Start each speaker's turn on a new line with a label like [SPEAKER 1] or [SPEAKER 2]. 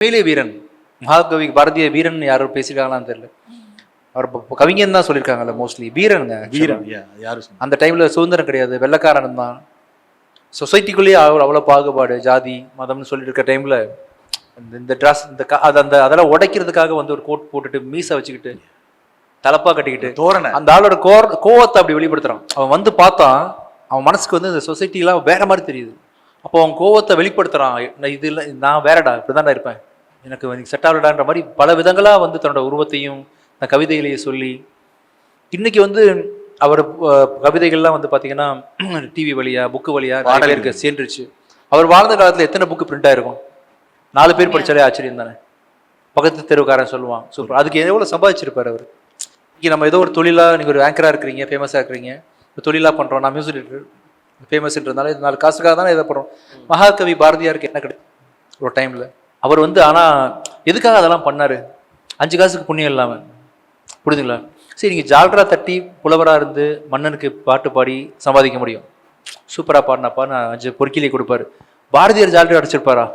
[SPEAKER 1] உண்மையிலே வீரன். மகாகவி பாரதிய வீரன் யாரும் பேசியிருக்காங்களான்னு தெரியல. அவர் கவிஞன் தான் சொல்லியிருக்காங்கல்ல மோஸ்ட்லி. வீரனுங்க
[SPEAKER 2] வீரன். யாரு
[SPEAKER 1] அந்த டைம்ல சுதந்திரம் கிடையாது, வெள்ளக்காரன் தான். சொசைட்டிக்குள்ளேயே அவ்வளோ பாகுபாடு, ஜாதி மதம்னு சொல்லிட்டு இருக்க டைம்ல இந்த ட்ரெஸ் அதெல்லாம் உடைக்கிறதுக்காக வந்து ஒரு கோட் போட்டுட்டு மீசை வச்சுக்கிட்டு தலப்பா கட்டிக்கிட்டு
[SPEAKER 2] தோரணை
[SPEAKER 1] அந்த ஆளோட கோவத்தை அப்படி வெளிப்படுத்துறான். அவன் வந்து பார்த்தான், அவன் மனசுக்கு வந்து இந்த சொசைட்டிலாம் வேற மாதிரி தெரியுது. அப்போ அவன் கோவத்தை வெளிப்படுத்துறான். இது இல்லை, நான் வேறடா, இப்படிதான்டா இருப்பேன், எனக்கு செட் ஆகலடான்ற மாதிரி பல விதங்களா வந்து தன்னோட உருவத்தையும் அந்த கவிதைகளையே சொல்லி இன்னைக்கு வந்து அவர் கவிதைகள்லாம் வந்து பார்த்தீங்கன்னா டிவி வழியா புக்கு வழியா நிறைய பேருக்கு சேர்ந்துருச்சு. அவர் வாழ்ந்த காலத்தில் எத்தனை புக்கு பிரிண்ட் ஆயிருக்கும்? 4 பேர் படிச்சாலே ஆச்சரியம் தானே. பக்கத்து தெருவுக்காரன் சொல்லுவான் சூப்பர். அதுக்கு எவ்வளோ சம்பாதிச்சிருப்பார் அவர். இங்கே நம்ம ஏதோ ஒரு தொழிலாக, நீங்கள் ஒரு ஆங்கராக இருக்கிறீங்க, ஃபேமஸாக இருக்கிறீங்க, ஒரு தொழிலாக பண்ணுறோம். நான் மியூசிக் டைரக்டர், ஃபேமஸ்ன்றதுனால இது 4 காசுக்காக தானே இதை பண்ணுறோம். மகாகவி பாரதியாருக்கு என்ன கிடைக்கும் ஒரு டைமில்? அவர் வந்து ஆனால் எதுக்காக அதெல்லாம் பண்ணார்? 5 காசுக்கு புண்ணியம் இல்லாமல், புரியுதுங்களா? சரி, நீங்கள் ஜால்ரா தட்டி புலவராக இருந்து மன்னனுக்கு பாட்டு பாடி சம்பாதிக்க முடியும். சூப்பராக பாடினாப்பா, நான் 5 பொற்கிலே கொடுப்பாரு. பாரதியார் ஜால்ரா அடிச்சிருப்பாரா?